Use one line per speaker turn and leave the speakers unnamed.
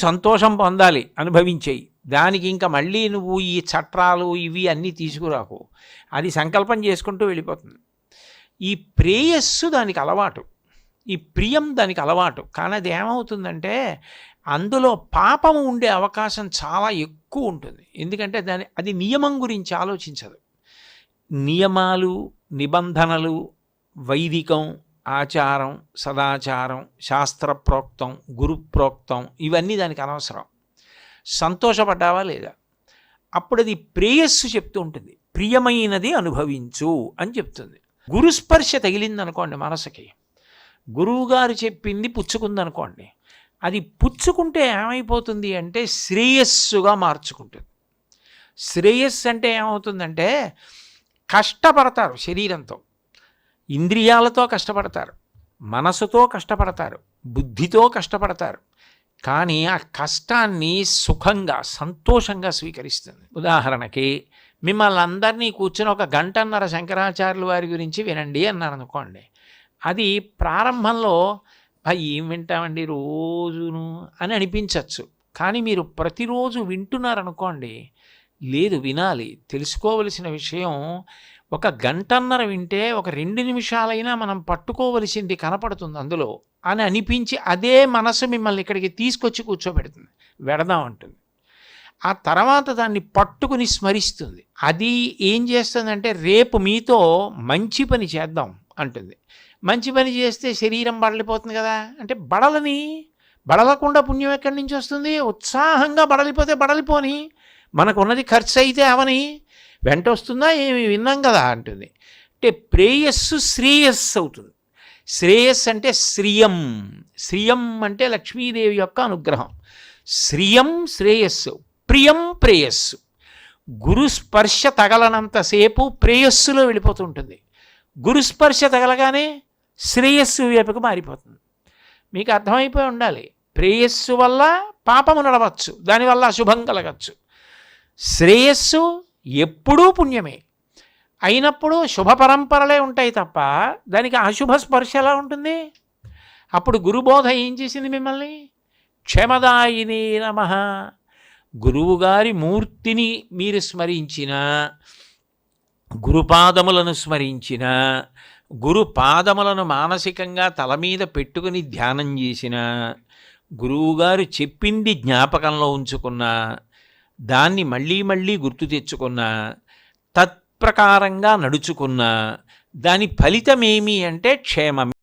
సంతోషం పొందాలి, అనుభవించేయి. దానికి ఇంకా మళ్ళీ నువ్వు ఈ చట్రాలు ఇవి అన్నీ తీసుకురాకు. అది సంకల్పం చేసుకుంటూ వెళ్ళిపోతుంది. ఈ ప్రేయస్సు దానికి అలవాటు, ఈ ప్రియం దానికి అలవాటు. కానీ అది ఏమవుతుందంటే అందులో పాపము ఉండే అవకాశం చాలా ఎక్కువ ఉంటుంది. ఎందుకంటే అది నియమం గురించి ఆలోచించదు. నియమాలు, నిబంధనలు, వైదికం, ఆచారం, సదాచారం, శాస్త్రప్రోక్తం, గురుప్రోక్తం ఇవన్నీ దానికి అనవసరం. సంతోషపడ్డావా లేదా, అప్పుడు అది ప్రేయస్సు చెప్తూ ఉంటుంది. ప్రియమైనది అనుభవించు అని చెప్తుంది. గురుస్పర్శ తగిలిందనుకోండి మనసుకి, గురువుగారు చెప్పింది పుచ్చుకుందనుకోండి, అది పుచ్చుకుంటే ఏమైపోతుంది అంటే శ్రేయస్సుగా మార్చుకుంటుంది. శ్రేయస్సు అంటే ఏమవుతుందంటే కష్టపడతారు, శరీరంతో, ఇంద్రియాలతో కష్టపడతారు, మనసుతో కష్టపడతారు, బుద్ధితో కష్టపడతారు. కానీ ఆ కష్టాన్ని సుఖంగా, సంతోషంగా స్వీకరిస్తుంది. ఉదాహరణకి మిమ్మల్ని అందరినీ కూర్చొని ఒక గంటన్నర శంకరాచార్యుల వారి గురించి వినండి అన్నాను అనుకోండి. అది ప్రారంభంలో ఏం వింటామండి రోజును అని అనిపించవచ్చు. కానీ మీరు ప్రతిరోజు వింటున్నారనుకోండి, లేదు వినాలి, తెలుసుకోవలసిన విషయం ఒక గంటన్నర వింటే ఒక 2 నిమిషాలైనా మనం పట్టుకోవలసింది కనపడుతుంది అందులో అని అనిపించి అదే మనసు మిమ్మల్ని ఇక్కడికి తీసుకొచ్చి కూర్చోబెడుతుంది, వెడదాం అంటుంది. ఆ తర్వాత దాన్ని పట్టుకుని స్మరిస్తుంది. అది ఏం చేస్తుందంటే రేపు మీతో మంచి పని చేద్దాం అంటుంది. మంచి పని చేస్తే శరీరం బడలిపోతుంది కదా, అంటే బడలకుండా పుణ్యం ఎక్కడి నుంచి వస్తుంది? ఉత్సాహంగా బడలిపోతే బడలిపోని, మనకున్నది ఖర్చు అయితే అవని, వెంట వస్తుందా ఏమి విన్నాం కదా అంటుంది. అంటే ప్రేయస్సు శ్రేయస్సు అవుతుంది. శ్రేయస్సు అంటే శ్రియం, శ్రియం అంటే లక్ష్మీదేవి యొక్క అనుగ్రహం. శ్రియం శ్రేయస్సు, ప్రియం ప్రేయస్సు. గురుస్పర్శ తగలనంతసేపు ప్రేయస్సులో వెళ్ళిపోతుంటుంది. గురుస్పర్శ తగలగానే శ్రేయస్సు వైపుకు మారిపోతుంది. మీకు అర్థమైపోయి ఉండాలి, ప్రేయస్సు వల్ల పాపము నడవచ్చు, దానివల్ల అశుభం కలగచ్చు. శ్రేయస్సు ఎప్పుడూ పుణ్యమే అయినప్పుడు శుభ పరంపరలే ఉంటాయి తప్ప దానికి అశుభ స్పర్శ ఎలా ఉంటుంది? అప్పుడు గురుబోధ ఏం చేసింది మిమ్మల్ని? క్షమదాయినే నమః. గురువుగారి మూర్తిని మీరు స్మరించిన, గురుపాదములను స్మరించిన, గురుపాదములను మానసికంగా తల మీద పెట్టుకుని ధ్యానం చేసిన, గురువుగారు చెప్పింది జ్ఞాపకంలో ఉంచుకున్న, దాన్ని మళ్ళీ మళ్ళీ గుర్తు తెచ్చుకున్న, తత్ప్రకారంగా నడుచుకున్న, దాని ఫలితమేమి అంటే క్షేమమే.